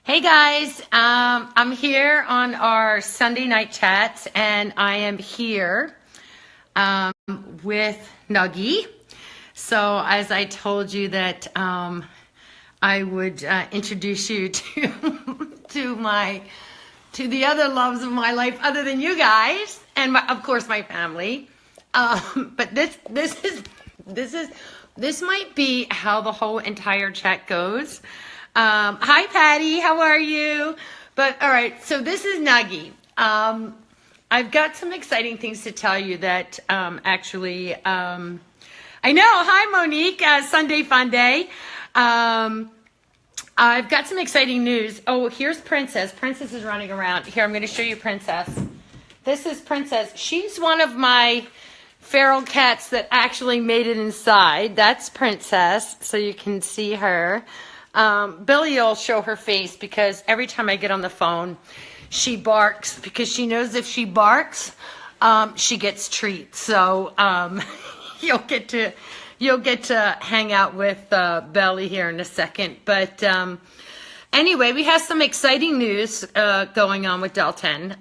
Hey guys, I'm here on our Sunday night chats, and I am here with Nuggy. So as I told you that I would introduce you to to the other loves of my life other than you guys, and of course my family. But this might be how the whole entire chat goes. Hi, Patty. How are you? But all right, so this is Nuggy. I've got some exciting things to tell you that actually, I know. Hi, Monique. Sunday Fun Day. I've got some exciting news. Oh, here's Princess. Princess is running around. Here, I'm going to show you Princess. This is Princess. She's one of my feral cats that actually made it inside. That's Princess, so you can see her. Billy will show her face because every time I get on the phone, she barks because she knows if she barks, she gets treats. So you'll get to hang out with Belly here in a second. But anyway, we have some exciting news going on with Delton.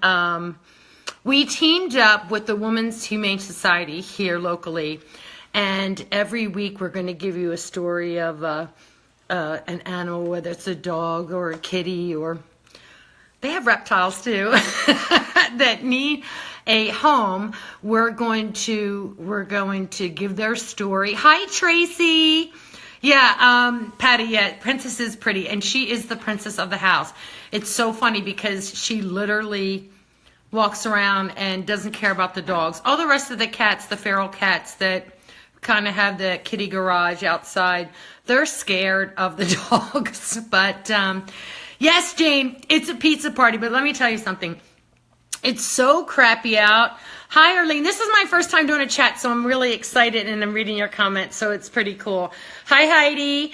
We teamed up with the Women's Humane Society here locally, and every week we're going to give you a story of an animal, whether it's a dog or a kitty, or they have reptiles too that need a home. We're going to give their story. Hi, Tracy. Yeah, Patty. Yeah, Princess is pretty, and she is the princess of the house. It's so funny because she literally walks around and doesn't care about the dogs. All the rest of the cats, the feral cats that kind of have the kitty garage outside, they're scared of the dogs. But yes, Jane, it's a pizza party. But let me tell you something. It's so crappy out. Hi, Arlene. This is my first time doing a chat, so I'm really excited, and I'm reading your comments, so it's pretty cool. Hi, Heidi.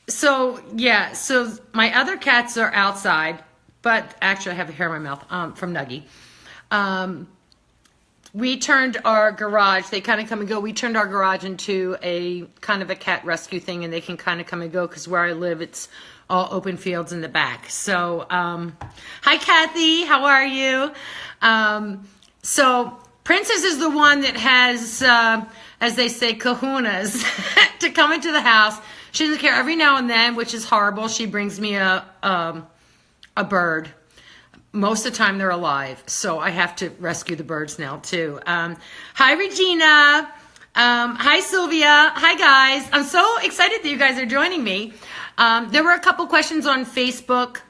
So my other cats are outside, but actually I have a hair in my mouth from Nuggy. We turned our garage, they kind of come and go. We turned our garage into a kind of a cat rescue thing, and they can kind of come and go because where I live, it's all open fields in the back. So, hi, Kathy. How are you? So Princess is the one that has, as they say, kahunas to come into the house. She doesn't care. Every now and then, which is horrible, she brings me a bird. Most of the time they're alive, so I have to rescue the birds now too. Hi, Regina. Hi, Sylvia. Hi, guys. I'm so excited that you guys are joining me. There were a couple questions on Facebook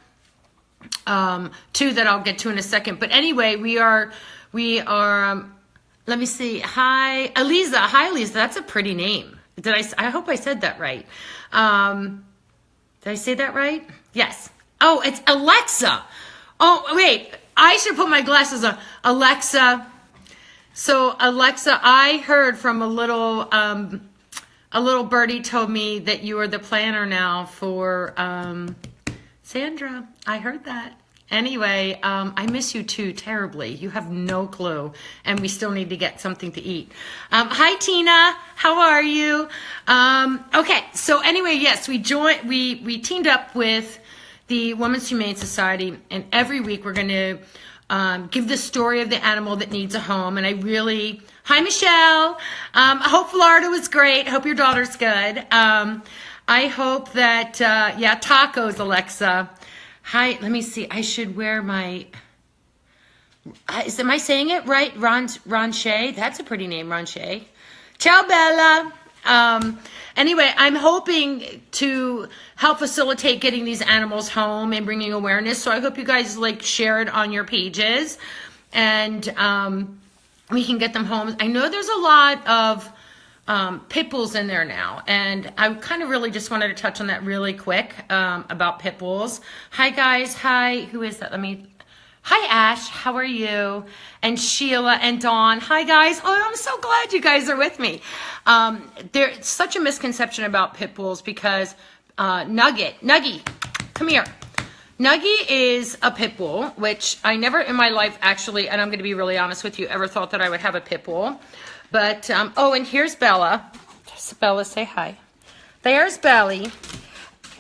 too that I'll get to in a second. But anyway, we are. Let me see. Hi, Eliza. Hi, Eliza. That's a pretty name. I hope I said that right. Did I say that right? Yes. Oh, it's Alexa. Oh, wait, I should put my glasses on. Alexa. So, Alexa, I heard from a little birdie told me that you are the planner now for Sandra. I heard that. Anyway, I miss you too terribly. You have no clue. And we still need to get something to eat. Hi, Tina. How are you? Okay, so anyway, yes, we teamed up with the Women's Humane Society, and every week we're going to give the story of the animal that needs a home. And hi, Michelle. I hope Florida was great. I hope your daughter's good. I hope that, tacos, Alexa. Hi, let me see. I should wear my, am I saying it right? Ronche? That's a pretty name, Ronche. Ciao, Bella. Anyway, I'm hoping to help facilitate getting these animals home and bringing awareness. So I hope you guys share it on your pages, and we can get them home. I know there's a lot of pit bulls in there now, and I kind of really just wanted to touch on that really quick about pit bulls. Hi guys. Hi. Who is that? Hi, Ash. How are you? And Sheila and Dawn. Hi, guys. Oh, I'm so glad you guys are with me. There's such a misconception about pit bulls because Nuggy, come here. Nuggy is a pit bull, which I never in my life actually, and I'm going to be really honest with you, ever thought that I would have a pit bull. But, oh, and here's Bella. Bella, say hi. There's Belly.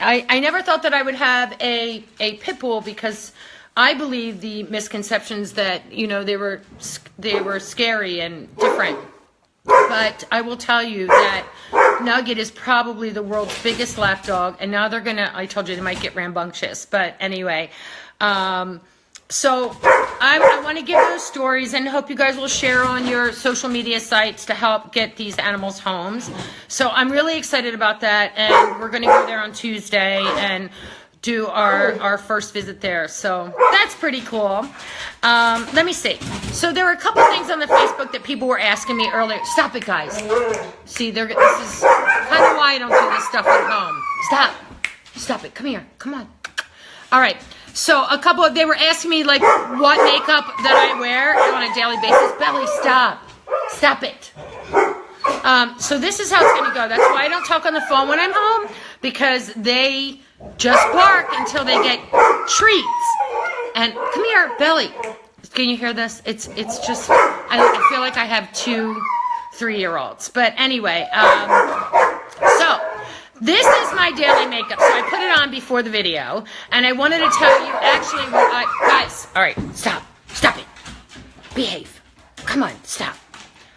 I never thought that I would have a pit bull because I believe the misconceptions that, you know, they were scary and different. But I will tell you that Nugget is probably the world's biggest lap dog, and now they're gonna, I told you they might get rambunctious, but anyway. So I want to give those stories and hope you guys will share on your social media sites to help get these animals homes. So I'm really excited about that, and we're going to go there on Tuesday and do our first visit there. So that's pretty cool. Let me see. So there were a couple things on the Facebook that people were asking me earlier. Stop it, guys. See, this is kind of why I don't do this stuff at home. Stop it. Come here. Come on. All right. So they were asking me like what makeup that I wear on a daily basis. Belly, stop it. So this is how it's going to go. That's why I don't talk on the phone when I'm home, because they just bark until they get treats. And come here, Belly. Can you hear this? It's just, I feel like I have 2 3-year-olds. But anyway, so this is my daily makeup. So I put it on before the video, and I wanted to tell you actually what guys, all right, stop it. Behave. Come on, stop.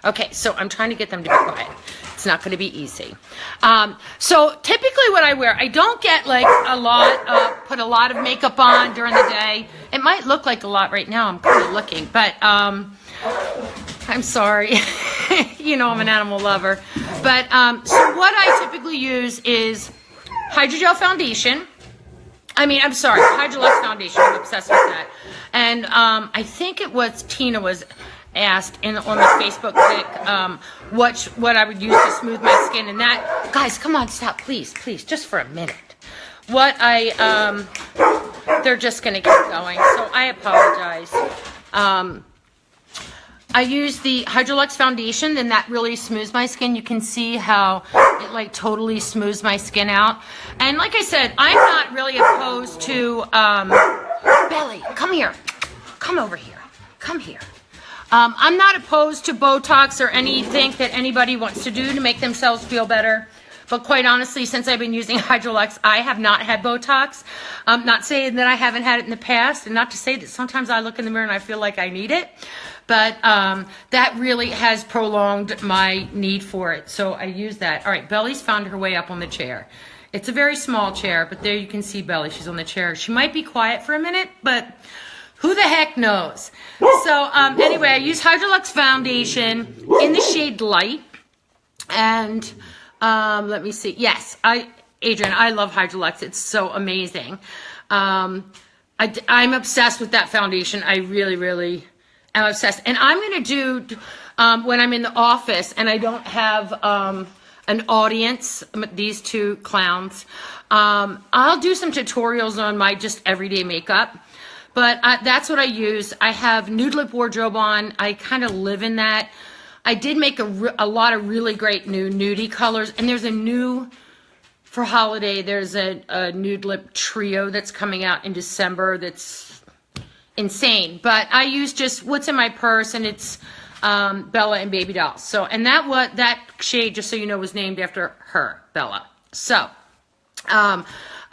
Okay, so I'm trying to get them to be quiet. It's not going to be easy. So typically what I wear, I don't get like put a lot of makeup on during the day. It might look like a lot right now. I'm kind of looking, but I'm sorry. You know I'm an animal lover. But so what I typically use is hydrogel foundation. Hydrolux foundation. I'm obsessed with that. And I think it was Tina was asked on the Facebook pic what I would use to smooth my skin, and that, guys, come on, stop, please, just for a minute. They're just gonna keep going, so I apologize. I use the Hydrolux foundation, and that really smooths my skin. You can see how it like totally smooths my skin out. And like I said, I'm not really opposed to Belly, come here, come over here, come here. I'm not opposed to Botox or anything that anybody wants to do to make themselves feel better. But quite honestly, since I've been using Hydrolux, I have not had Botox. I'm not saying that I haven't had it in the past, and not to say that sometimes I look in the mirror and I feel like I need it. But that really has prolonged my need for it. So I use that. All right, Belly's found her way up on the chair. It's a very small chair, but there you can see Belly. She's on the chair. She might be quiet for a minute, but who the heck knows? So anyway, I use Hydrolux foundation in the shade Light. And let me see. Yes, Adrian, I love Hydrolux. It's so amazing. I'm obsessed with that foundation. I really, really am obsessed. And I'm going to do, when I'm in the office and I don't have an audience, these two clowns, I'll do some tutorials on my just everyday makeup. But that's what I use. I have Nude Lip Wardrobe on. I kind of live in that. I did make a lot of really great new nudie colors. And there's a new, for holiday, there's a Nude Lip Trio that's coming out in December that's insane. But I use just what's in my purse, and it's Bella and Baby Doll. So, and that shade, just so you know, was named after her, Bella. So, I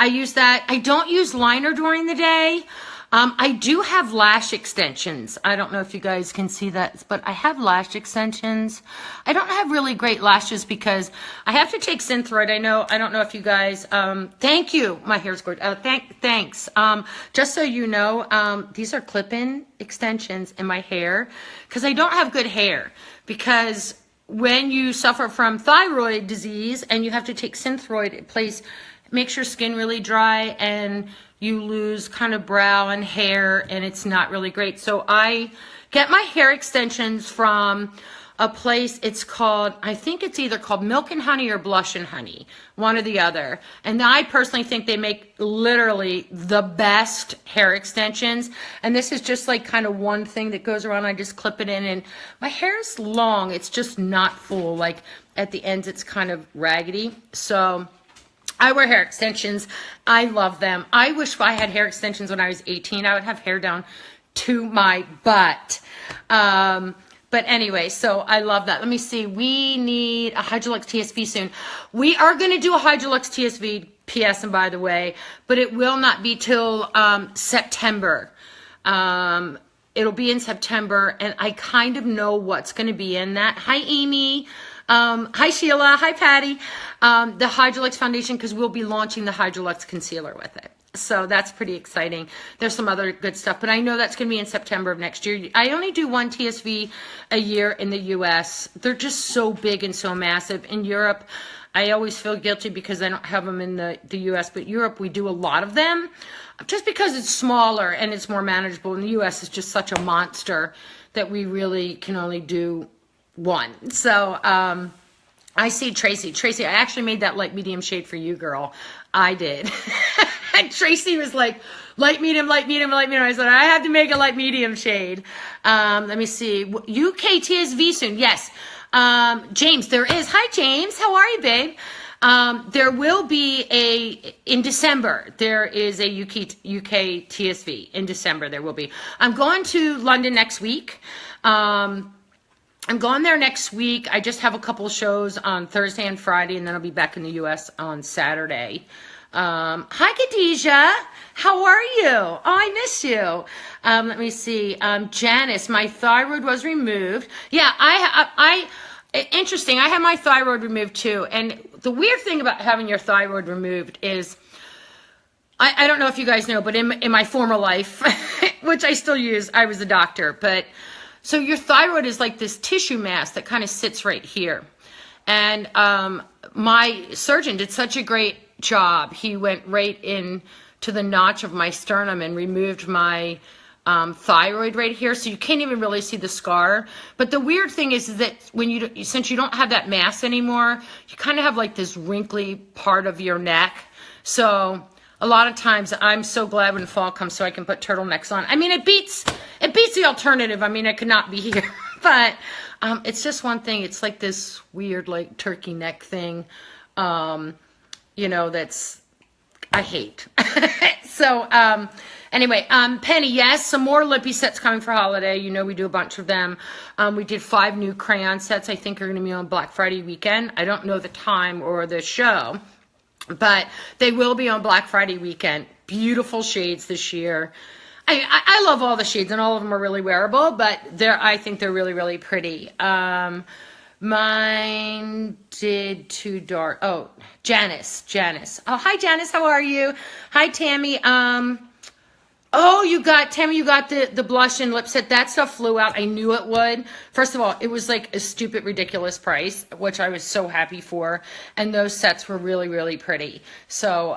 use that. I don't use liner during the day. I do have lash extensions. I don't know if you guys can see that, but I have lash extensions. I don't have really great lashes because I have to take Synthroid. I don't know if you guys, thank you. My hair's good. Thanks. Just so you know, these are clip-in extensions in my hair because I don't have good hair, because when you suffer from thyroid disease and you have to take Synthroid, it makes your skin really dry and you lose kind of brow and hair, and it's not really great. So I get my hair extensions from a place, it's called, I think it's either called Milk and Honey or Blush and Honey, one or the other. And I personally think they make literally the best hair extensions. And this is just like kind of one thing that goes around. I just clip it in, and my hair's long. It's just not full. Like at the ends, it's kind of raggedy. So I wear hair extensions. I love them. I wish I had hair extensions when I was 18. I would have hair down to my butt. But anyway, so I love that. Let me see. We need a Hydrolux TSV soon. We are going to do a Hydrolux P.S. and by the way, but it will not be till September. It'll be in September, and I kind of know what's going to be in that. Hi, Amy. Hi, Sheila. Hi, Patty. The Hydrolux foundation, because we'll be launching the Hydrolux concealer with it. So that's pretty exciting. There's some other good stuff, but I know that's going to be in September of next year. I only do one TSV a year in the U.S. They're just so big and so massive. In Europe, I always feel guilty because I don't have them in the U.S., but Europe, we do a lot of them just because it's smaller and it's more manageable. In the U.S., it's just such a monster that we really can only do one. So I see Tracy. Tracy, I actually made that light medium shade for you, girl. I did. And Tracy was like, light medium, light medium, light medium. I said, I have to make a light medium shade. Let me see. UK TSV soon. Yes. James, there is. Hi, James. How are you, babe? There will be in December, there is a UK TSV. In December, there will be. I'm going to London next week. I'm going there next week. I just have a couple of shows on Thursday and Friday, and then I'll be back in the U.S. on Saturday. Hi, Khadijah. How are you? Oh, I miss you. Let me see. Janice, my thyroid was removed. Yeah, interesting. I had my thyroid removed too. And the weird thing about having your thyroid removed is, I don't know if you guys know, but in my former life, which I still use, I was a doctor, but so your thyroid is like this tissue mass that kind of sits right here. And my surgeon did such a great job. He went right in to the notch of my sternum and removed my thyroid right here, so you can't even really see the scar. But the weird thing is that when since you don't have that mass anymore, you kind of have like this wrinkly part of your neck. So a lot of times I'm so glad when fall comes so I can put turtlenecks on. I mean, it beats the alternative. I mean, I could not be here, but it's just one thing. It's like this weird like turkey neck thing, that's I hate. So anyway, Penny, yes, some more lippy sets coming for holiday. We do a bunch of them. We did 5 new crayon sets. I think are going to be on Black Friday weekend. I don't know the time or the show, but they will be on Black Friday weekend. Beautiful shades this year. I love all the shades, and all of them are really wearable, but I think they're really, really pretty. Mine did too dark. Oh, Janice. Oh, hi, Janice. How are you? Hi, Tammy. Oh, you got the blush and lip set. That stuff flew out. I knew it would. First of all, it was like a stupid, ridiculous price, which I was so happy for. And those sets were really, really pretty. So,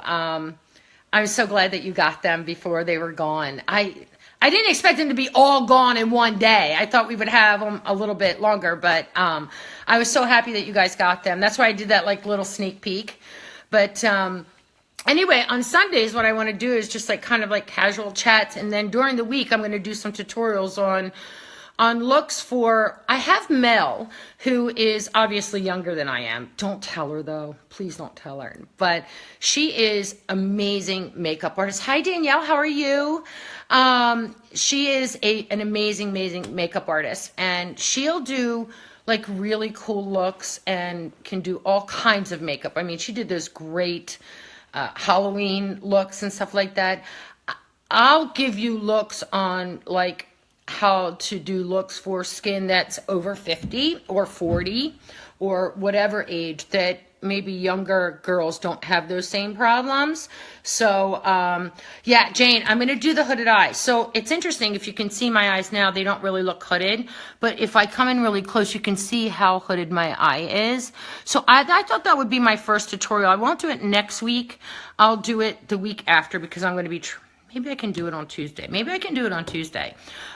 I'm so glad that you got them before they were gone. I didn't expect them to be all gone in one day. I thought we would have them a little bit longer, but I was so happy that you guys got them. That's why I did that like little sneak peek. But anyway, on Sundays, what I want to do is just like kind of like casual chats, and then during the week, I'm going to do some tutorials on looks for. I have Mel, who is obviously younger than I am. Don't tell her though. Please don't tell her. But she is amazing makeup artist. Hi, Danielle. How are you? She is an amazing makeup artist, and she'll do like really cool looks and can do all kinds of makeup. I mean, she did those great Halloween looks and stuff like that. I'll give you looks on like how to do looks for skin that's over 50 or 40 or whatever age, that maybe younger girls don't have those same problems. So yeah, Jane, I'm going to do the hooded eyes. So it's interesting, if you can see my eyes now, they don't really look hooded, but if I come in really close, you can see how hooded my eye is. So I thought that would be my first tutorial. I won't do it next week. I'll do it the week after, because I'm going to be maybe I can do it on Tuesday.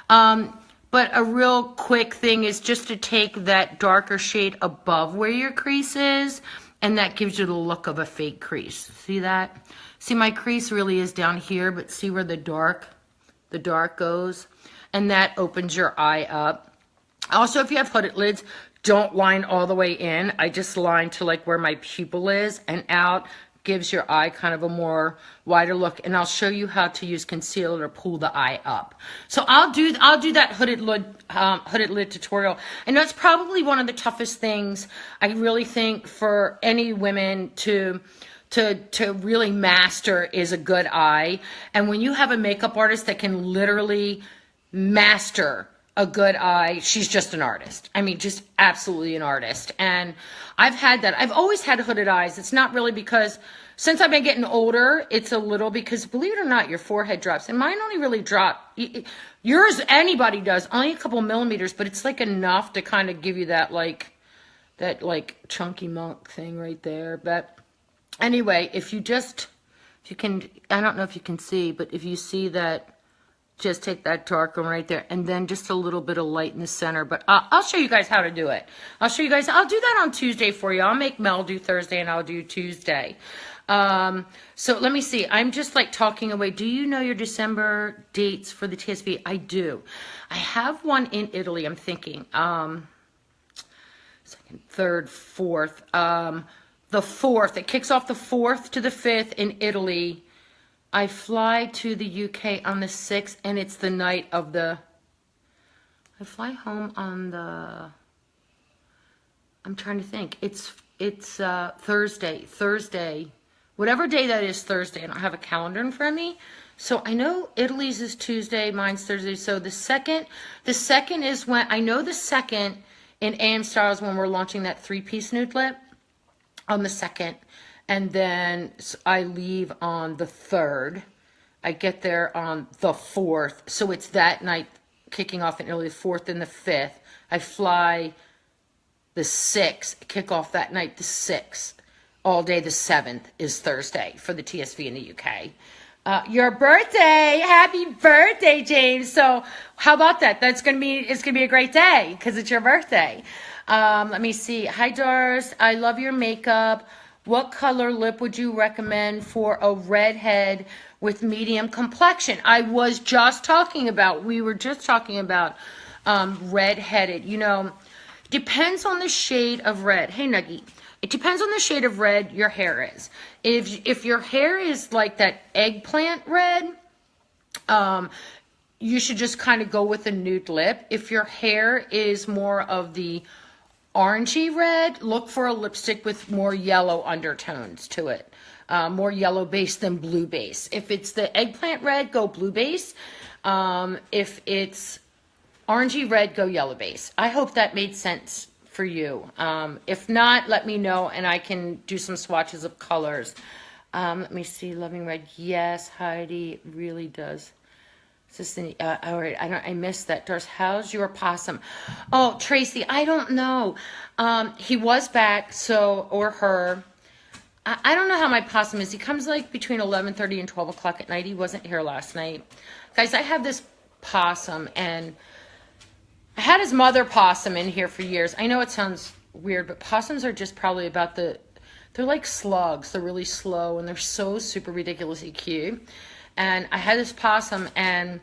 But a real quick thing is just to take that darker shade above where your crease is, and that gives you the look of a fake crease. See that? See, my crease really is down here, but see where the dark goes? And that opens your eye up. Also, if you have hooded lids, don't line all the way in. I just line to like where my pupil is and out. Gives your eye kind of a more wider look, and I'll show you how to use concealer to pull the eye up. So I'll do that hooded lid tutorial. I know it's probably one of the toughest things, I really think, for any women to to really master is a good eye. And when you have a makeup artist that can literally master a good eye, she's just an artist. I mean, just absolutely an artist. And I've had that. I've always had hooded eyes. It's not really because, since I've been getting older, it's a little because, believe it or not, your forehead drops. And mine only really drop. Yours, anybody does, only a couple millimeters, but it's like enough to kind of give you that like chunky monk thing right there. But anyway, if you can, I don't know if you can see, but if you see that, just take that dark one right there, and then just a little bit of light in the center. But I'll show you guys how to do it. I'll show you guys. I'll do that on Tuesday for you. I'll make Mel do Thursday, and I'll do Tuesday. So let me see. I'm just like talking away. Do you know your December dates for the TSV? I do. I have one in Italy. I'm thinking. Second, third, fourth. The 4th. It kicks off the 4th to the 5th in Italy. I fly to the UK on the 6th, and it's the night of the, I fly home on the, I'm trying to think, it's Thursday, whatever day that is, Thursday. I don't have a calendar in front of me, so I know Italy's is Tuesday, mine's Thursday, so the second is when, I know the 2nd in AM Styles when we're launching that 3-piece nude lip on the 2nd. And then I leave on the 3rd. I get there on the 4th. So it's that night kicking off in Italy, the 4th and the 5th. I fly the 6th, kick off that night the 6th. All day the 7th is Thursday for the TSV in the UK. Your birthday. Happy birthday, James. So how about that? It's going to be a great day because it's your birthday. Let me see. Hi, Doris. I love your makeup. What color lip would you recommend for a redhead with medium complexion? We were just talking about redheaded. You know, depends on the shade of red. Hey, Nuggie. It depends on the shade of red your hair is. If your hair is like that eggplant red, you should just kind of go with a nude lip. If your hair is more of the orangey red, look for a lipstick with more yellow undertones to it. More yellow base than blue base. If it's the eggplant red, go blue base. If it's orangey red, go yellow base. I hope that made sense for you. If not, let me know and I can do some swatches of colors. Let me see, loving red. Yes, Heidi, it really does. All right, I missed that. Doris, how's your possum? Oh, Tracy, I don't know. He was back, or her. I don't know how my possum is. He comes like between 11:30 and 12 o'clock at night. He wasn't here last night. Guys, I have this possum, and I had his mother possum in here for years. I know it sounds weird, but possums are just probably about they're like slugs. They're really slow, and they're so super ridiculously cute. And I had this possum, and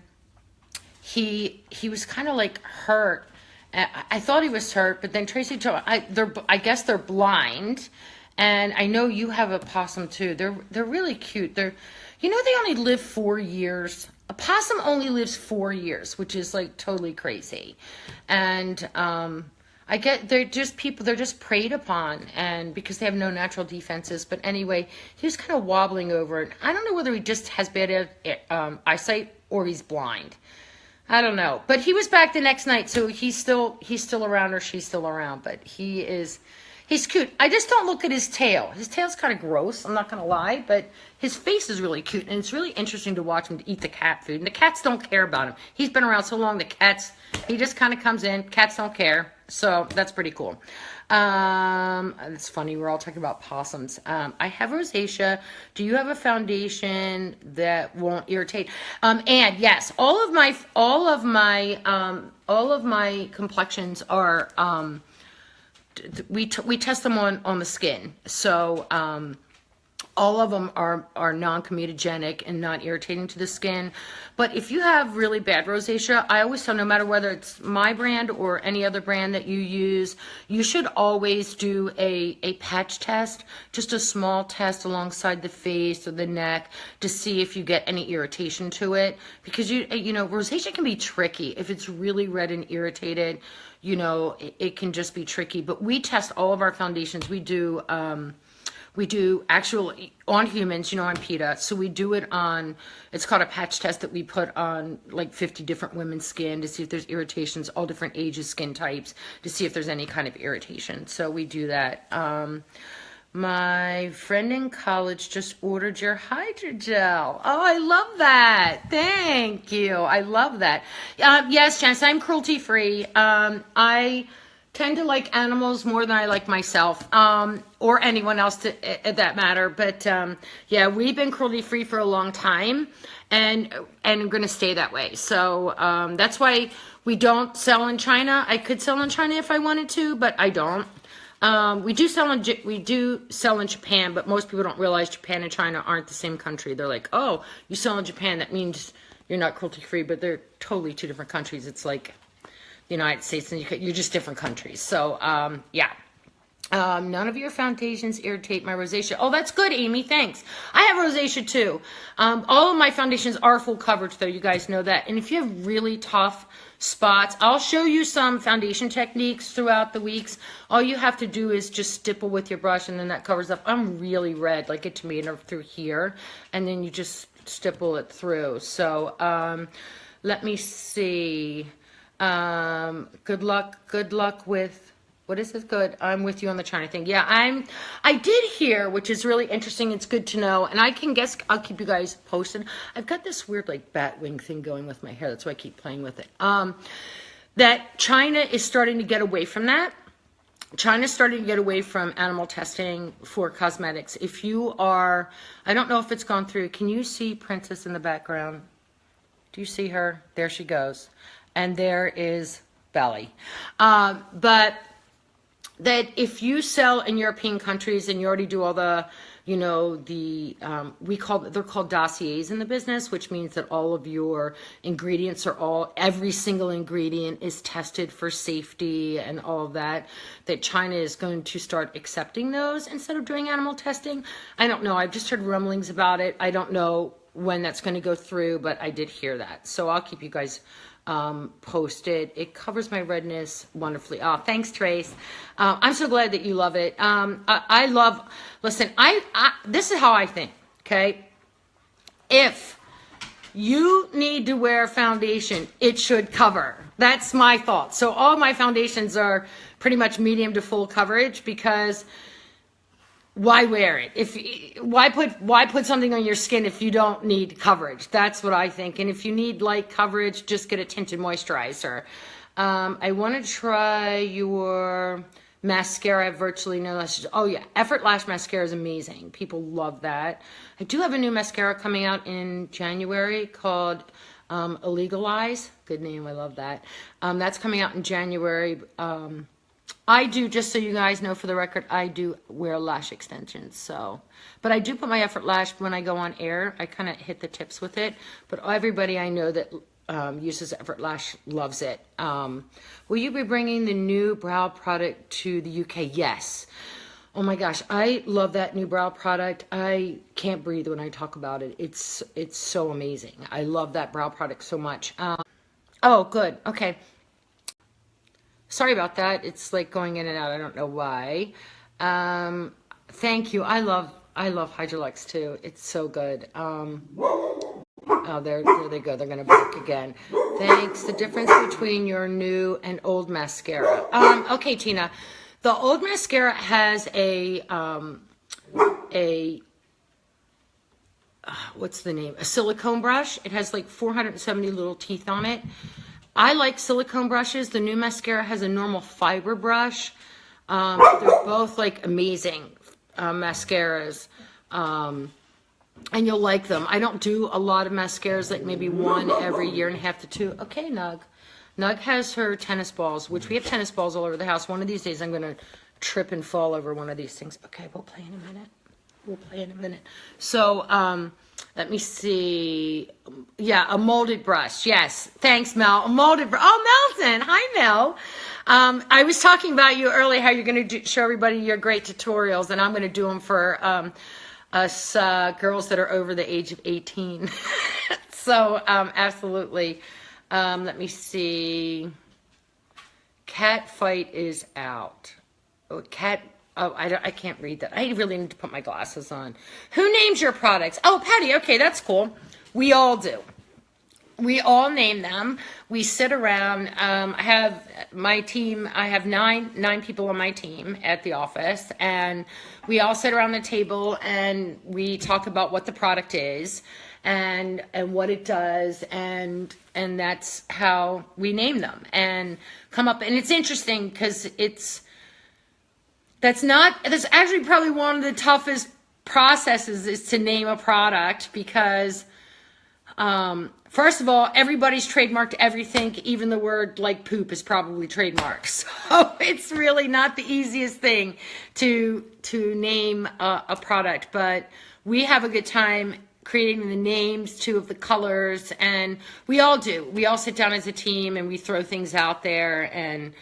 he was kind of like hurt. I thought he was hurt, but then Tracy told me, I guess they're blind. And I know you have a possum too. They're really cute. They only live 4 years. A possum only lives 4 years, which is like totally crazy. And they're just preyed upon, and because they have no natural defenses. But anyway, he was kind of wobbling over it. I don't know whether he just has bad eyesight or he's blind. I don't know. But he was back the next night, so he's still around, or she's still around. But he's cute. I just don't look at his tail. His tail's kind of gross, I'm not going to lie, but his face is really cute, and it's really interesting to watch him eat the cat food. And the cats don't care about him. He's been around so long, he just kind of comes in. Cats don't care, so that's pretty cool. It's funny, we're all talking about possums. I have rosacea. Do you have a foundation that won't irritate? And yes, all of my complexions are, we test them on the skin. So, all of them are non-comedogenic and not irritating to the skin. But if you have really bad rosacea, I always tell, no matter whether it's my brand or any other brand that you use, you should always do a patch test, just a small test alongside the face or the neck to see if you get any irritation to it. Because rosacea can be tricky. If it's really red and irritated, it can just be tricky. But we test all of our foundations. We do We do actual on humans, on PETA. So we do it on, it's called a patch test that we put on like 50 different women's skin to see if there's irritations, all different ages, skin types, to see if there's any kind of irritation. So we do that. My friend in college just ordered your hydrogel. Oh, I love that. Thank you. I love that. Yes, Janice, I'm cruelty free. I tend to like animals more than I like myself, or anyone else at that matter. But yeah, we've been cruelty free for a long time, and I'm going to stay that way. So that's why we don't sell in China. I could sell in China if I wanted to, but I don't. We do sell in Japan, but most people don't realize Japan and China aren't the same country. They're like, oh, you sell in Japan, that means you're not cruelty free, but they're totally two different countries. It's like the United States and you're just different countries. So yeah. None of your foundations irritate my rosacea. Oh, that's good, Amy. Thanks. I have rosacea too. All of my foundations are full coverage, though. You guys know that. And if you have really tough spots, I'll show you some foundation techniques throughout the weeks. All you have to do is just stipple with your brush, and then that covers up. I'm really red, like a tomato through here, and then you just stipple it through. So let me see. Good luck with. What is this? Good. I'm with you on the China thing. Yeah, I did hear, which is really interesting. It's good to know. And I can guess, I'll keep you guys posted. I've got this weird like bat wing thing going with my hair. That's why I keep playing with it. That China is starting to get away from that. China's starting to get away from animal testing for cosmetics. If you are, I don't know if it's gone through. Can you see Princess in the background? Do you see her? There she goes. And there is Belly. But that if you sell in European countries and you already do all the, they're called dossiers in the business, which means that all of your ingredients every single ingredient is tested for safety and all of that, that China is going to start accepting those instead of doing animal testing. I don't know. I've just heard rumblings about it. I don't know when that's going to go through, but I did hear that. So I'll keep you guys posted. It covers my redness wonderfully. Oh, thanks, Trace. I'm so glad that you love it. I love, listen, this is how I think, okay? If you need to wear foundation, it should cover. That's my thought. So all my foundations are pretty much medium to full coverage, because why wear it? Why put something on your skin if you don't need coverage? That's what I think. And if you need light coverage, just get a tinted moisturizer. I want to try your mascara. I have virtually no lashes. Oh yeah, Effort Lash Mascara is amazing. People love that. I do have a new mascara coming out in January called Illegal Eyes. Good name. I love that. That's coming out in January. I do, just so you guys know for the record, I do wear lash extensions. So, but I do put my Effort Lash when I go on air. I kind of hit the tips with it. But everybody I know that uses Effort Lash loves it. Will you be bringing the new brow product to the UK? Yes. Oh my gosh, I love that new brow product. I can't breathe when I talk about it. It's so amazing. I love that brow product so much. Oh, good. Okay. Sorry about that. It's like going in and out. I don't know why. Thank you. I love Hydrolux too. It's so good. Oh, there they go. They're gonna bark again. Thanks. The difference between your new and old mascara. Okay, Tina. The old mascara has what's the name? A silicone brush. It has like 470 little teeth on it. I like silicone brushes. The new mascara has a normal fiber brush. They're both like amazing mascaras. And you'll like them. I don't do a lot of mascaras, like maybe one every year and a half to two. Okay, Nug. Nug has her tennis balls, which we have tennis balls all over the house. One of these days I'm going to trip and fall over one of these things. Okay, we'll play in a minute. So, let me see. Yeah, a molded brush. Yes. Thanks, Mel. A molded brush. Oh, Melton. Hi, Mel. I was talking about you earlier, how you're going to show everybody your great tutorials, and I'm going to do them for us girls that are over the age of 18. So, absolutely. Let me see. Cat fight is out. Oh, cat Oh, I can't read that. I really need to put my glasses on. Who names your products? Oh, Patty. Okay, that's cool. We all do. We all name them. We sit around. I have my team. I have nine people on my team at the office, and we all sit around the table and we talk about what the product is and what it does, and that's how we name them and come up. And it's interesting because that's actually probably one of the toughest processes is to name a product because, first of all, everybody's trademarked everything. Even the word like poop is probably trademarked. So it's really not the easiest thing to name a product, but we have a good time creating the names too of the colors, and we all do. We all sit down as a team and we throw things out there and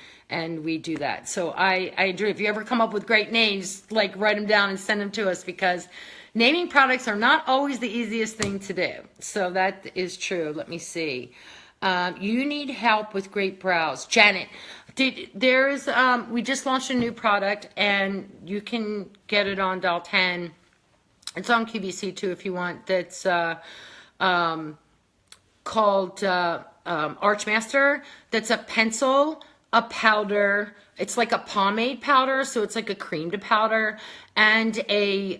we do that. So I enjoy. If you ever come up with great names, like write them down and send them to us because naming products are not always the easiest thing to do. So that is true. Let me see. You need help with great brows. Janet, we just launched a new product and you can get it on Dial 10. It's on QVC too if you want. That's called Archmaster. That's a pencil, a powder. It's like a pomade powder, so it's like a cream to powder, and a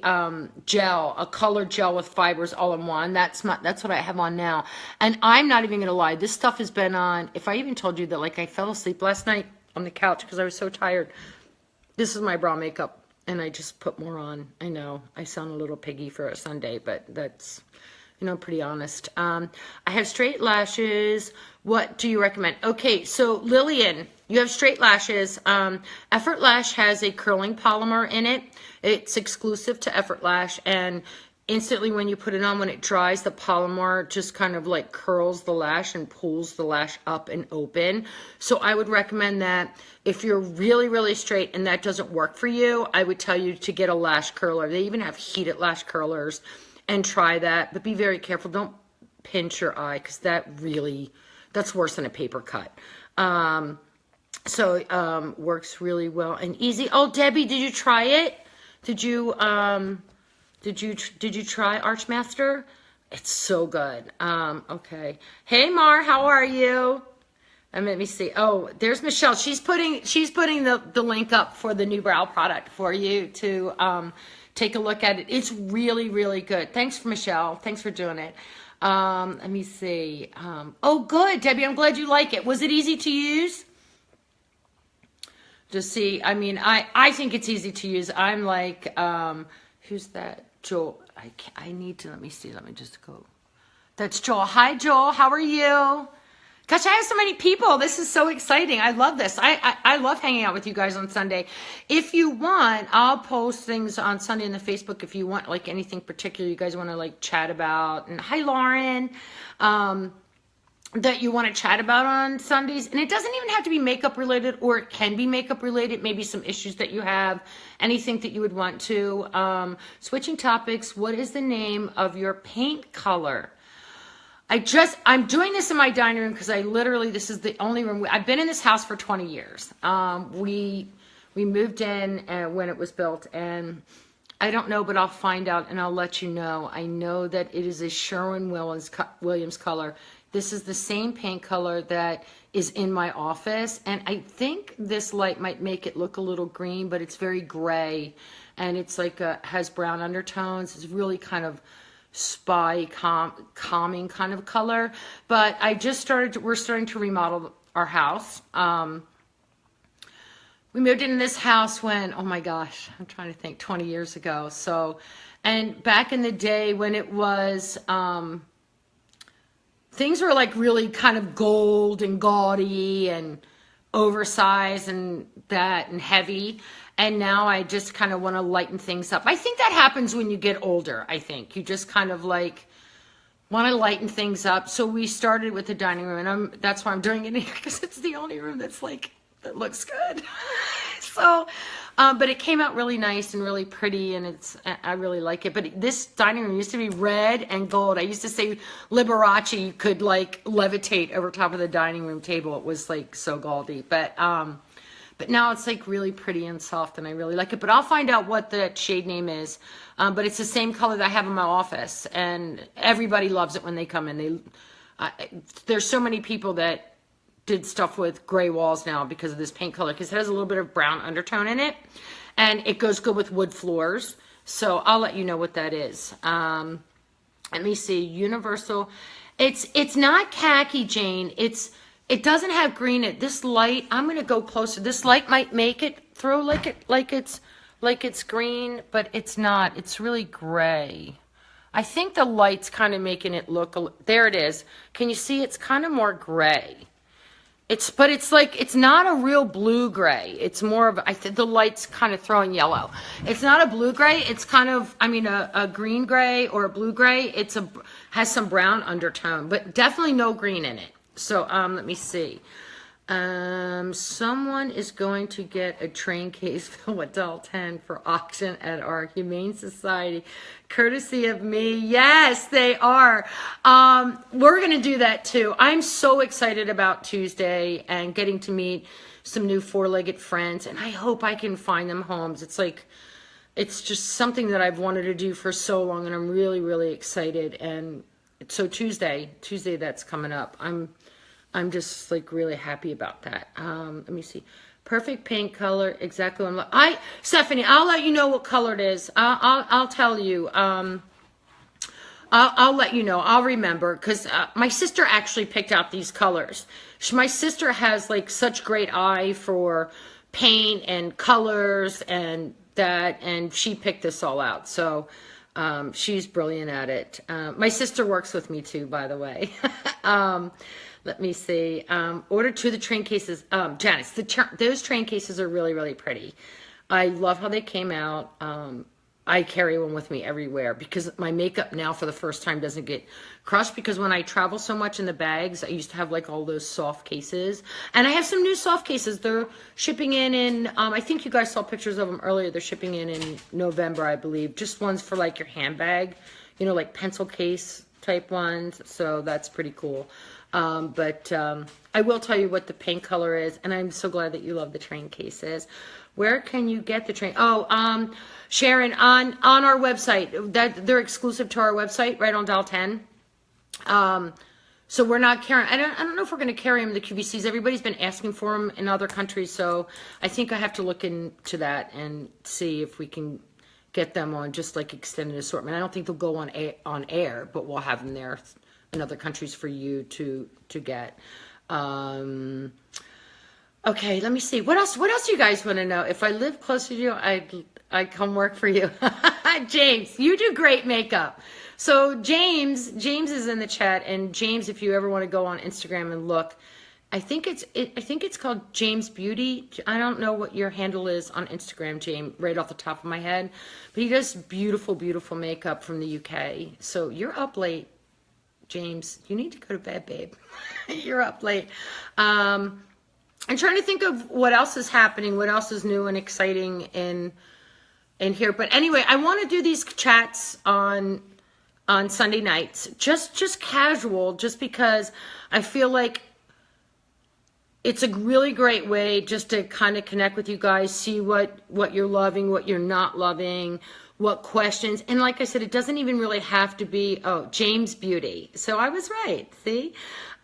gel, a colored gel with fibers all in one. That's what I have on now. And I'm not even gonna lie, this stuff has been on. If I even told you that, like, I fell asleep last night on the couch because I was so tired. This is my brow makeup. And I just put more on. I know I sound a little piggy for a Sunday, but that's, pretty honest. I have straight lashes. What do you recommend? Okay, so Lillian, you have straight lashes. Effort Lash has a curling polymer in it. It's exclusive to Effort Lash, and instantly when you put it on, when it dries, the polymer just kind of like curls the lash and pulls the lash up and open. So I would recommend that if you're really, really straight and that doesn't work for you, I would tell you to get a lash curler. They even have heated lash curlers, and try that. But be very careful. Don't pinch your eye because that's worse than a paper cut. Works really well and easy. Oh, Debbie, did you try it? Did you try Archmaster? It's so good. Okay. Hey, Mar, how are you? Let me see. Oh, there's Michelle. She's putting the link up for the new brow product for you to take a look at it. It's really, really good. Thanks, Michelle. Thanks for doing it. Let me see. Oh, good, Debbie. I'm glad you like it. Was it easy to use? Just see. I mean, I think it's easy to use. I'm like, who's that? Joel. I need to, let me see. Let me just go. That's Joel. Hi, Joel. How are you? Gosh, I have so many people. This is so exciting. I love this. I love hanging out with you guys on Sunday. If you want, I'll post things on Sunday in the Facebook if you want, like, anything particular you guys want to, like, chat about. And hi, Lauren. That you want to chat about on Sundays. And it doesn't even have to be makeup related, or it can be makeup related. Maybe some issues that you have, anything that you would want to. Switching topics. What is the name of your paint color? I'm doing this in my dining room because this is the only room. I've been in this house for 20 years. We moved in when it was built, and I don't know, but I'll find out and I'll let you know. I know that it is a Sherwin-Williams color. This is the same paint color that is in my office, and I think this light might make it look a little green, but it's very gray, and it's like has brown undertones. It's really kind of calming kind of color. But we're starting to remodel our house. We moved into this house when, oh my gosh, I'm trying to think, 20 years ago. So, and back in the day when it was, things were like really kind of gold and gaudy and oversized and heavy. And now I just kind of want to lighten things up. I think that happens when you get older, I think. You just kind of like want to lighten things up. So we started with the dining room, and that's why I'm doing it here, because it's the only room that looks good. So, but it came out really nice and really pretty, and I really like it. But this dining room used to be red and gold. I used to say Liberace could like levitate over top of the dining room table. It was like so gaudy. But But now it's like really pretty and soft, and I really like it. But I'll find out what the shade name is. But it's the same color that I have in my office, and everybody loves it when they come in. There's so many people that did stuff with gray walls now because of this paint color, because it has a little bit of brown undertone in it, and it goes good with wood floors. So I'll let you know what that is. Let me see. Universal. It's not khaki, Jane. It doesn't have green in it. This light, I'm gonna go closer. This light might make it through like it's green, but it's not. It's really gray. I think the light's kind of making it look. There it is. Can you see? It's kind of more gray. But it's like, it's not a real blue gray. It's more of, I think the light's kind of throwing yellow. It's not a blue gray. It's kind of, I mean, a green gray or a blue gray. Has some brown undertone, but definitely no green in it. So, let me see. Someone is going to get a train case filled with doll 10 for auction at our Humane Society, courtesy of me. Yes, they are. We're going to do that too. I'm so excited about Tuesday and getting to meet some new four-legged friends, and I hope I can find them homes. It's just something that I've wanted to do for so long, and I'm really, really excited. And so Tuesday that's coming up. I'm just like really happy about that. Let me see. Perfect paint color, exactly what Stephanie, I'll let you know what color it is. I'll tell you. I'll let you know. I'll remember, because my sister actually picked out these colors. My sister has like such great eye for paint and colors and that, and she picked this all out. So she's brilliant at it. My sister works with me too, by the way. Let me see. Order to the train cases. Janice, those train cases are really, really pretty. I love how they came out. I carry one with me everywhere because my makeup now for the first time doesn't get crushed, because when I travel so much in the bags, I used to have like all those soft cases. And I have some new soft cases. They're shipping in I think you guys saw pictures of them earlier. They're shipping in November, I believe. Just ones for like your handbag, you know, like pencil case type ones. So that's pretty cool. But I will tell you what the paint color is, and I'm so glad that you love the train cases. Where can you get the train? Oh, Sharon, on our website. They're exclusive to our website, right on Dial 10. So we're not carrying. I don't know if we're going to carry them, the QVCs. Everybody's been asking for them in other countries, so I think I have to look into that and see if we can get them on just like extended assortment. I don't think they'll go on air, but we'll have them there in other countries for you to get. Okay, let me see. What else do you guys want to know? If I live closer to you, I'd come work for you. James, you do great makeup. So James is in the chat, and James, if you ever want to go on Instagram and look, I think it's called James Beauty. I don't know what your handle is on Instagram, James, right off the top of my head, but he does beautiful, beautiful makeup from the UK. So you're up late, James. You need to go to bed, babe. You're up late. I'm trying to think of what else is happening, what else is new and exciting in here. But anyway, I want to do these chats on Sunday nights, just casual, just because I feel like it's a really great way just to kind of connect with you guys, see what you're loving, what you're not loving, what questions. And like I said, it doesn't even really have to be, James Beauty. So I was right, see?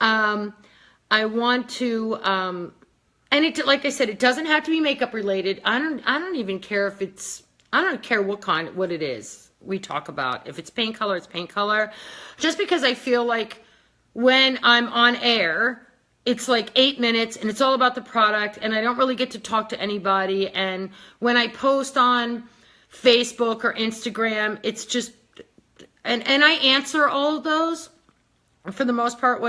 I want to, and it, like I said, it doesn't have to be makeup related. I don't even care if it's, I don't care what it is we talk about. If it's paint color, it's paint color. Just because I feel like when I'm on air, it's like 8 minutes and it's all about the product, and I don't really get to talk to anybody. And when I post on Facebook or Instagram, it's just, and I answer all of those for the most part.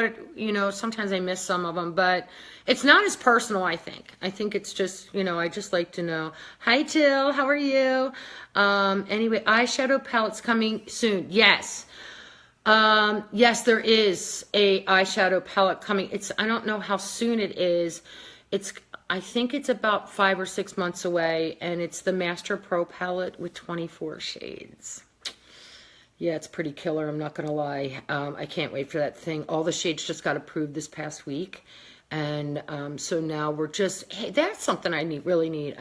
Sometimes I miss some of them, but it's not as personal, I think. I think it's just, I just like to know. Hi, Till, how are you? Anyway, eyeshadow palette's coming soon. Yes. Yes, there is a eyeshadow palette coming. I don't know how soon it is. I think it's about 5 or 6 months away, and it's the Master Pro palette with 24 shades. Yeah, it's pretty killer, I'm not going to lie. I can't wait for that thing. All the shades just got approved this past week. And so now we're just, hey, that's something I really need.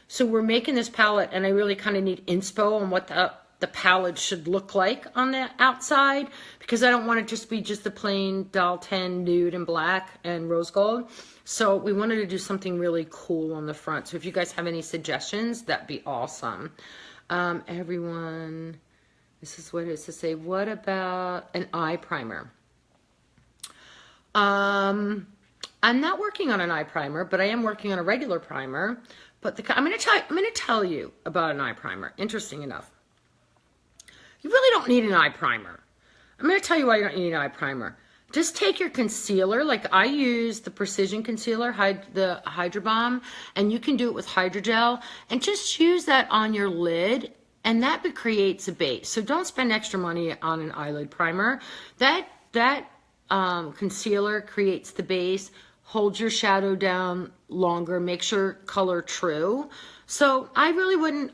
So we're making this palette, and I really kind of need inspo on what the palette should look like on the outside, because I don't want it just be just the plain doll 10 nude and black and rose gold. So we wanted to do something really cool on the front. So if you guys have any suggestions, that'd be awesome. Everyone, this is what it is to say. What about an eye primer? I'm not working on an eye primer, but I am working on a regular primer. But I'm going to tell you about an eye primer. Interesting enough, you really don't need an eye primer. I'm going to tell you why you don't need an eye primer. Just take your concealer, like I use the Precision Concealer, the Hydro Bomb, and you can do it with hydrogel, and just use that on your lid, and that creates a base. So don't spend extra money on an eyelid primer. That concealer creates the base, holds your shadow down longer, makes your color true. So I really wouldn't,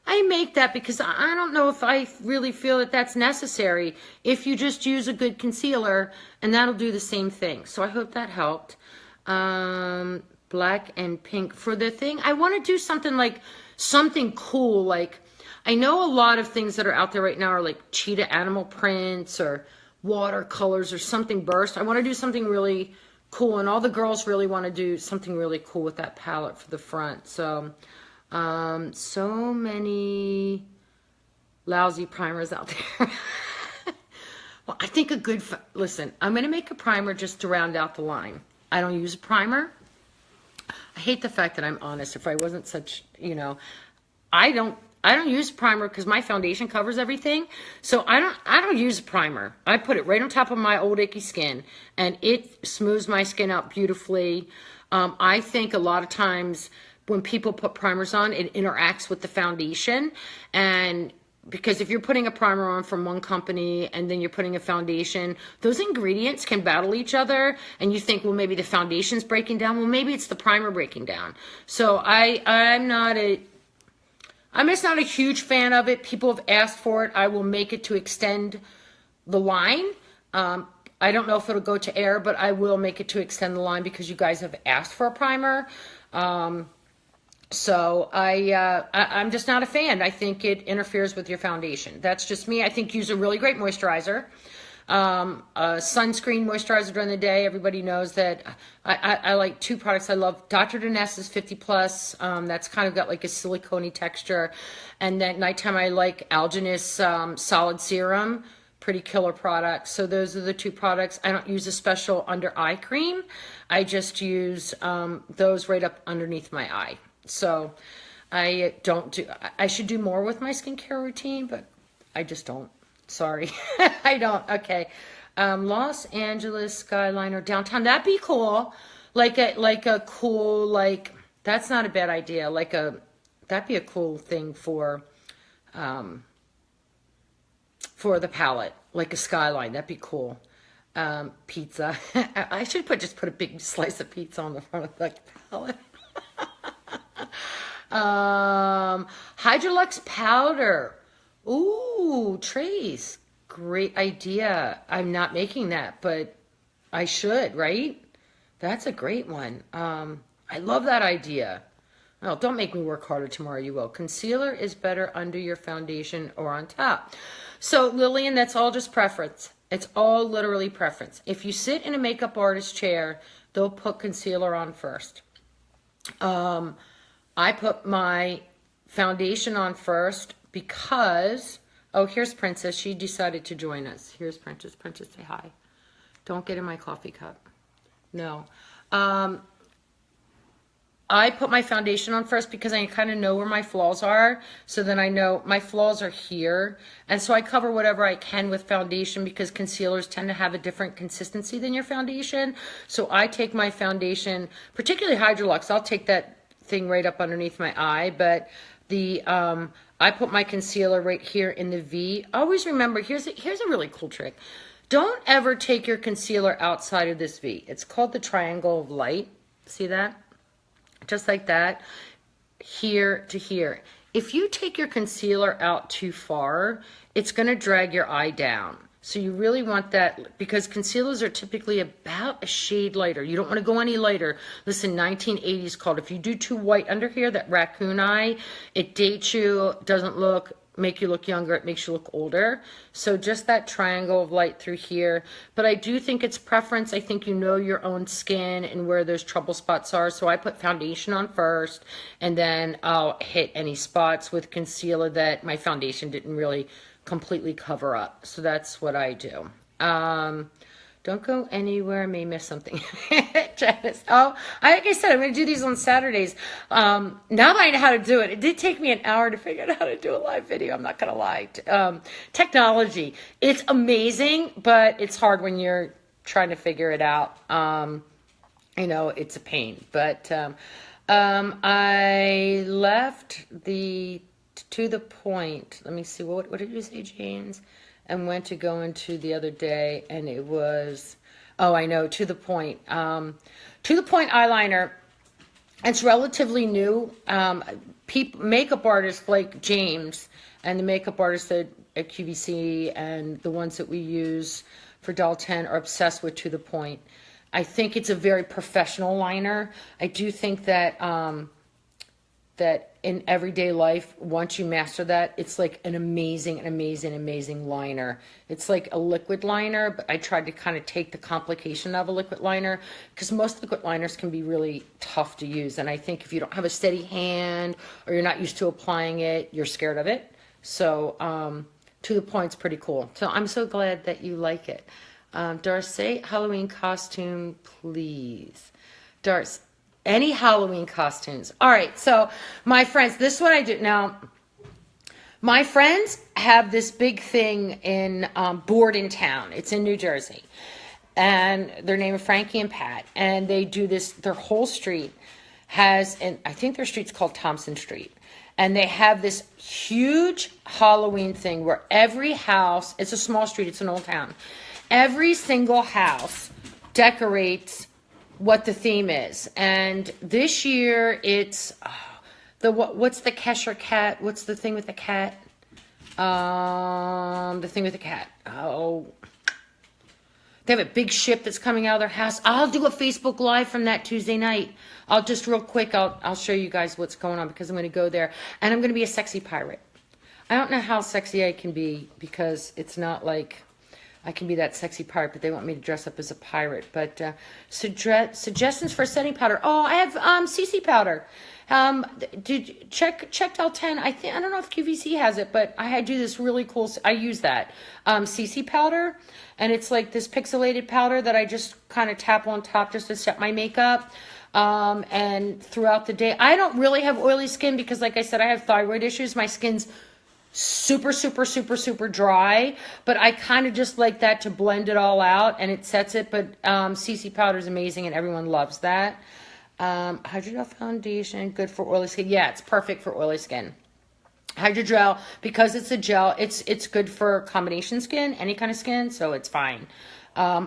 I make that because I don't know if I really feel that that's necessary if you just use a good concealer, and that'll do the same thing. So I hope that helped. Black and pink. For the thing, I want to do something cool. Like, I know a lot of things that are out there right now are like cheetah animal prints or watercolors or something burst. I want to do something really cool, and all the girls really want to do something really cool with that palette for the front. So so many lousy primers out there. Well, I think listen, I'm going to make a primer just to round out the line. I don't use a primer. I hate the fact that I'm honest. If I wasn't such, I don't use a primer because my foundation covers everything. So I don't use a primer. I put it right on top of my old icky skin, and it smooths my skin out beautifully. I think a lot of times when people put primers on, it interacts with the foundation. And because if you're putting a primer on from one company and then you're putting a foundation, those ingredients can battle each other, and you think, well, maybe the foundation's breaking down. Well, maybe it's the primer breaking down. So I'm just not a huge fan of it. People have asked for it. I will make it to extend the line. I don't know if it'll go to air, but I will make it to extend the line because you guys have asked for a primer. So I'm just not a fan. I think it interferes with your foundation. That's just me. I think use a really great moisturizer. Sunscreen moisturizer during the day. Everybody knows that I like two products I love. Dr. Deness's 50 Plus. That's kind of got like a silicone texture. And then nighttime I like Algenist Solid Serum. Pretty killer product. So those are the two products. I don't use a special under eye cream. I just use those right up underneath my eye. So I should do more with my skincare routine, but I just don't. Sorry. I don't. Okay. Los Angeles skyline or downtown. That'd be cool. Like a cool, that's not a bad idea. That'd be a cool thing for the palette, like a skyline. That'd be cool. Pizza. I should just put a big slice of pizza on the front of the palette. Hydrolux powder. Ooh, Trace. Great idea. I'm not making that, but I should, right? That's a great one. I love that idea. Oh, don't make me work harder tomorrow, you will. Concealer is better under your foundation or on top. So, Lillian, that's all just preference. It's all literally preference. If you sit in a makeup artist chair, they'll put concealer on first. I put my foundation on first because, oh, here's Princess. She decided to join us. Here's Princess. Princess, say hi. Don't get in my coffee cup. No. I put my foundation on first because I kind of know where my flaws are. So then I know my flaws are here. And so I cover whatever I can with foundation because concealers tend to have a different consistency than your foundation. So I take my foundation, particularly Hydrolux, I'll take that thing right up underneath my eye. But I put my concealer right here in the V. Always remember, here's a really cool trick. Don't ever take your concealer outside of this V. It's called the triangle of light. See that? Just like that, here to here. If you take your concealer out too far, it's going to drag your eye down. So you really want that, because concealers are typically about a shade lighter. You don't want to go any lighter. Listen, 1980s called, if you do too white under here, that raccoon eye, it dates you, doesn't make you look younger, it makes you look older. So just that triangle of light through here. But I do think it's preference. I think you know your own skin and where those trouble spots are. So I put foundation on first, and then I'll hit any spots with concealer that my foundation didn't really completely cover up. So that's what I do. Don't go anywhere, I may miss something. Janice. Oh, like I said, I'm going to do these on Saturdays. Now that I know how to do it, it did take me an hour to figure out how to do a live video. I'm not going to lie. Technology, it's amazing, but it's hard when you're trying to figure it out. You know, it's a pain. But I left the to the point. Let me see. What did you say, James? And went to go into the other day, and it was, oh, I know, to the point. To the point eyeliner. It's relatively new. Makeup artists like James and the makeup artists at QVC and the ones that we use for Doll 10 are obsessed with To the Point. I think it's a very professional liner. I do think that that in everyday life, once you master that, it's like an amazing liner. It's like a liquid liner, but I tried to kind of take the complication of a liquid liner, because most liquid liners can be really tough to use. And I think if you don't have a steady hand or you're not used to applying it, you're scared of it. So To the Point's pretty cool. So I'm so glad that you like it. Doris, say Halloween costume, please. Doris, any Halloween costumes. All right, so my friends, this is what I do. Now, my friends have this big thing in Bordentown. It's in New Jersey. And their name is Frankie and Pat. And they do this, their whole street has, and I think their street's called Thompson Street. And they have this huge Halloween thing where every house, it's a small street, it's an old town. Every single house decorates what the theme is. And this year it's what's the Kesher cat? What's the thing with the cat? The thing with the cat. Oh, they have a big ship that's coming out of their house. I'll do a Facebook Live from that Tuesday night. I'll just real quick, I'll show you guys what's going on, because I'm going to go there and I'm going to be a sexy pirate. I don't know how sexy I can be, because it's not like I can be that sexy pirate, but they want me to dress up as a pirate. But suggestions for setting powder. Oh, I have CC powder. Check Doll 10. I don't know if QVC has it, but I do this really cool. I use that CC powder, and it's like this pixelated powder that I just kind of tap on top just to set my makeup. And throughout the day, I don't really have oily skin because, like I said, I have thyroid issues. My skin's super dry, but I kind of just like that to blend it all out, and it sets it. But CC powder is amazing, and everyone loves that. Hydrogel foundation, good for oily skin. Yeah, it's perfect for oily skin. Hydrogel, because it's a gel, it's good for combination skin, any kind of skin, so it's fine. All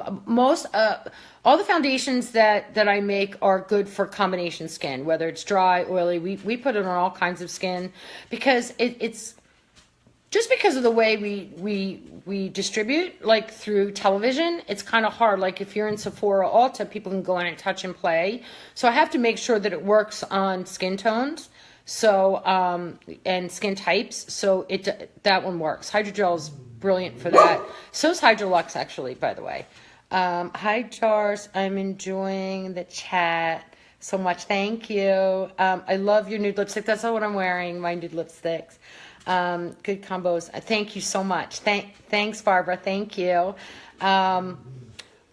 the foundations that I make are good for combination skin, whether it's dry, oily. We put it on all kinds of skin, because it's just because of the way we distribute, like through television. It's kind of hard. Like if you're in Sephora or Ulta, people can go in and touch and play. So I have to make sure that it works on skin tones, so and skin types. So that one works. Hydrogel is brilliant for that. So is Hydrolux, actually, by the way. Hi, Jars. I'm enjoying the chat so much. Thank you. I love your nude lipstick. That's what I'm wearing, my nude lipsticks. Good combos. Thank you so much. Thanks, Barbara. Thank you.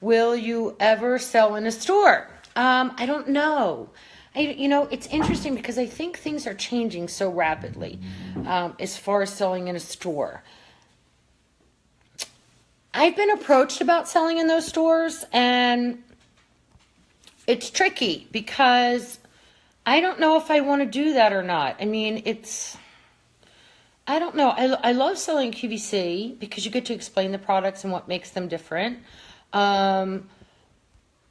Will you ever sell in a store? I don't know. It's interesting because I think things are changing so rapidly as far as selling in a store. I've been approached about selling in those stores, and it's tricky because I don't know if I want to do that or not. I mean, I don't know. I love selling QVC because you get to explain the products and what makes them different.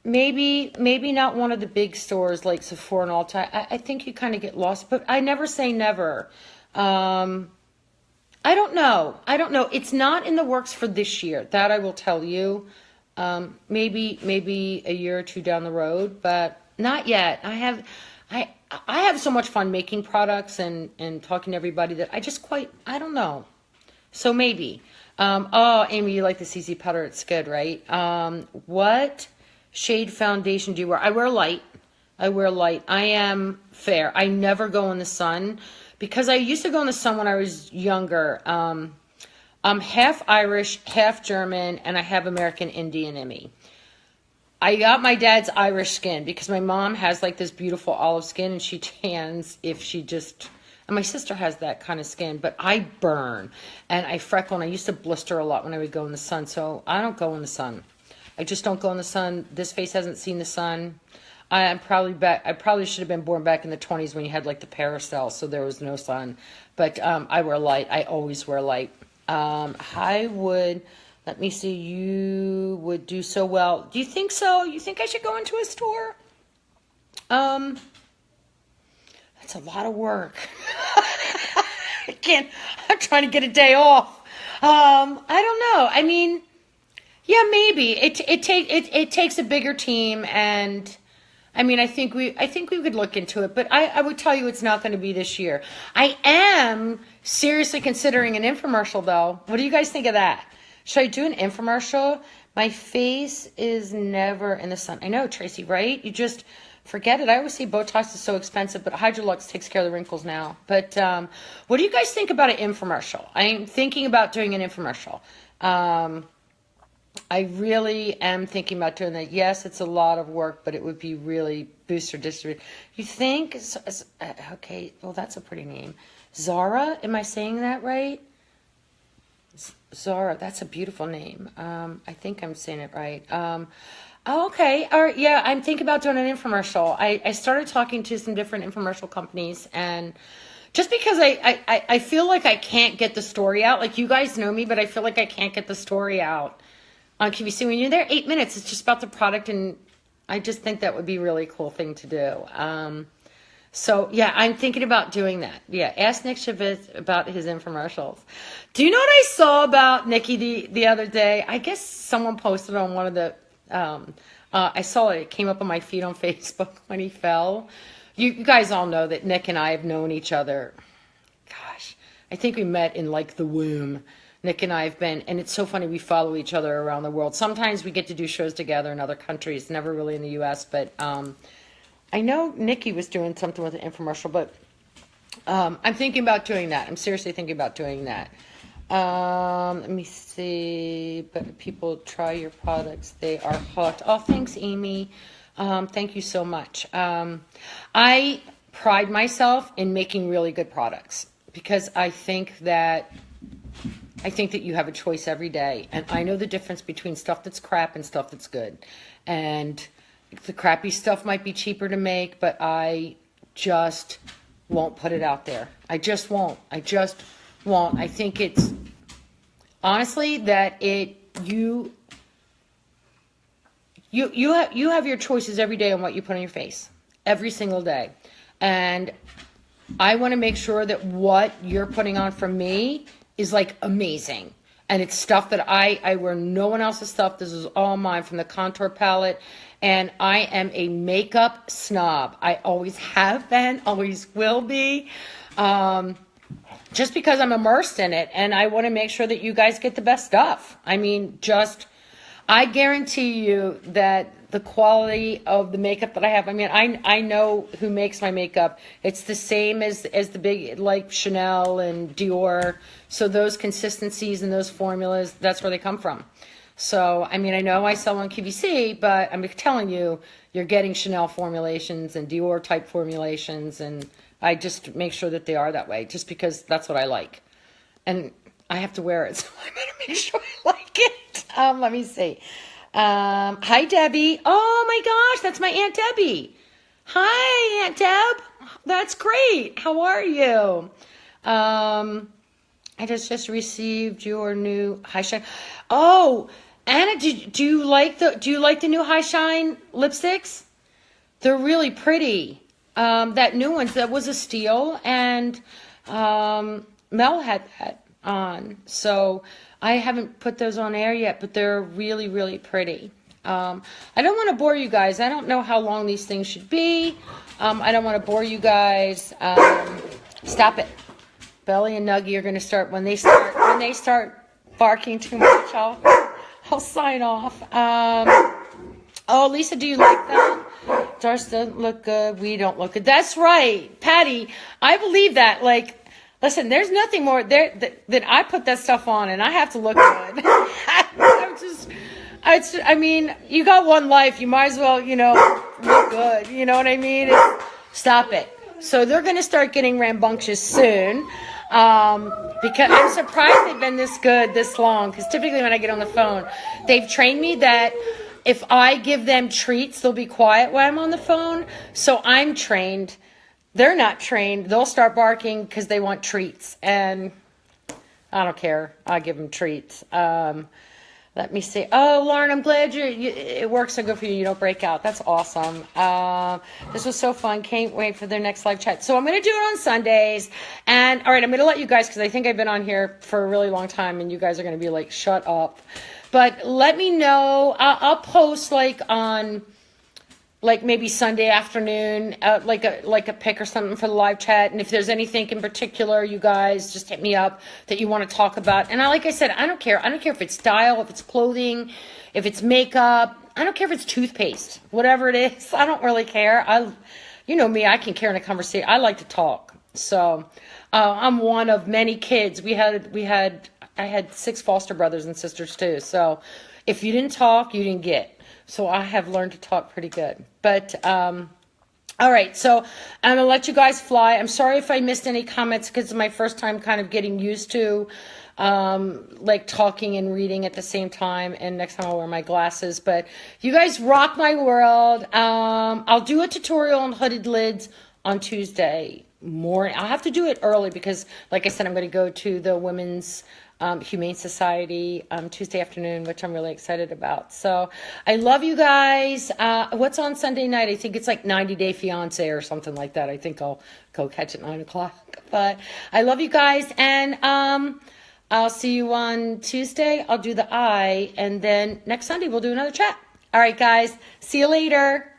Maybe not one of the big stores like Sephora and Ulta. I think you kind of get lost, but I never say never. I don't know. I don't know. It's not in the works for this year. That I will tell you. Maybe a year or two down the road, but not yet. I have so much fun making products and talking to everybody that I don't know. So maybe. Oh, Amy, you like the CC powder? It's good, right? What shade foundation do you wear? I wear light. I am fair. I never go in the sun because I used to go in the sun when I was younger. I'm half Irish, half German, and I have American Indian in me. I got my dad's Irish skin because my mom has like this beautiful olive skin and she tans if she just, and my sister has that kind of skin, but I burn and I freckle and I used to blister a lot when I would go in the sun. So I don't go in the sun. I just don't go in the sun. This face hasn't seen the sun. I probably should have been born back in the 20s when you had like the paracel, so there was no sun. But I wear light. I always wear light. Let me see, you would do so well. Do you think so? You think I should go into a store? That's a lot of work. I'm trying to get a day off. I don't know. I mean, yeah, maybe. It takes a bigger team, and I mean, I think we could look into it, but I would tell you it's not going to be this year. I am seriously considering an infomercial, though. What do you guys think of that? Should I do an infomercial? My face is never in the sun. I know, Tracy, right? You just forget it. I always say Botox is so expensive, but Hydrolux takes care of the wrinkles now. But what do you guys think about an infomercial? I'm thinking about doing an infomercial. I really am thinking about doing that. Yes, it's a lot of work, but it would be really booster distributed. You think? Okay, well, that's a pretty name. Zara, am I saying that right? Zara, that's a beautiful name. I think I'm saying it right. Okay, all right, yeah, I'm thinking about doing an infomercial. I started talking to some different infomercial companies, and just because I feel like I can't get the story out. Like, you guys know me, but I feel like I can't get the story out on QVC. When you're there 8 minutes, it's just about the product, and I just think that would be a really cool thing to do. So, yeah, I'm thinking about doing that. Yeah, ask Nick Chavez about his infomercials. Do you know what I saw about Nicky the other day? I guess someone posted on one of the, I saw it. It came up on my feed on Facebook when he fell. You guys all know that Nick and I have known each other. Gosh, I think we met in like the womb. Nick and I have been, and it's so funny, we follow each other around the world. Sometimes we get to do shows together in other countries, never really in the U.S., but I know Nikki was doing something with an infomercial, but I'm thinking about doing that. I'm seriously thinking about doing that. Let me see, but people try your products. They are hot. Oh, thanks, Amy. Thank you so much. I pride myself in making really good products because I think that you have a choice every day, and I know the difference between stuff that's crap and stuff that's good. And the crappy stuff might be cheaper to make, but I just won't put it out there. I just won't. I think it's honestly that you have your choices every day on what you put on your face, every single day, and I want to make sure that what you're putting on from me is like amazing. And it's stuff that I wear no one else's stuff. This is all mine, from the contour palette. And I am a makeup snob. I always have been, always will be. Just because I'm immersed in it. And I want to make sure that you guys get the best stuff. I mean, I guarantee you that the quality of the makeup that I have, I mean, I know who makes my makeup. It's the same as the big, like Chanel and Dior. So those consistencies and those formulas, that's where they come from. So, I mean, I know I sell on QVC, but I'm telling you, you're getting Chanel formulations and Dior type formulations, and I just make sure that they are that way, just because that's what I like. And I have to wear it, so I better make sure I like it. Let me see. Hi, Debbie. Oh my gosh, that's my Aunt Debbie. Hi, Aunt Deb. That's great. How are you? I just received your new High Shine. Oh, Anna, do you like the new High Shine lipsticks? They're really pretty. That new one, that was a steal, and Mel had that. on. So I haven't put those on air yet, but they're really, really pretty. I don't want to bore you guys. I don't know how long these things should be. I don't want to bore you guys. Stop it. Belly and Nuggy are going to start when they start barking too much. I'll sign off. Oh, Lisa, do you like that? Doris doesn't look good. We don't look good. That's right, Patty. I believe that. Like, listen, there's nothing more there that I put that stuff on and I have to look good. I mean, you got one life. You might as well, look good. You know what I mean? Stop it. So they're going to start getting rambunctious soon. Because I'm surprised they've been this good this long. Because typically when I get on the phone, they've trained me that if I give them treats, they'll be quiet when I'm on the phone. So I'm trained. They're not trained. They'll start barking because they want treats. And I don't care. I give them treats. Let me see. Oh, Lauren, I'm glad it works so good for you. You don't break out. That's awesome. This was so fun. Can't wait for their next live chat. So I'm going to do it on Sundays. And all right, I'm going to let you guys, because I think I've been on here for a really long time and you guys are going to be like, shut up. But let me know. I'll post on maybe Sunday afternoon, like a pic or something for the live chat. And if there's anything in particular, you guys just hit me up that you want to talk about. And like I said, I don't care. I don't care if it's style, if it's clothing, if it's makeup. I don't care if it's toothpaste, whatever it is. I don't really care. You know me, I can care in a conversation. I like to talk. So I'm one of many kids. I had 6 foster brothers and sisters too. So if you didn't talk, you didn't get. So I have learned to talk pretty good. But, all right. So I'm going to let you guys fly. I'm sorry if I missed any comments because it's my first time kind of getting used to, talking and reading at the same time. And next time I'll wear my glasses. But you guys rock my world. I'll do a tutorial on hooded lids on Tuesday morning. I'll have to do it early because, like I said, I'm going to go to the Women's Humane Society Tuesday afternoon, which I'm really excited about. So I love you guys. What's on Sunday night? I think it's like 90 Day Fiance or something like that. I think I'll go catch at 9 o'clock. But I love you guys. And I'll see you on Tuesday. I'll do the eye. And then next Sunday, we'll do another chat. All right, guys. See you later.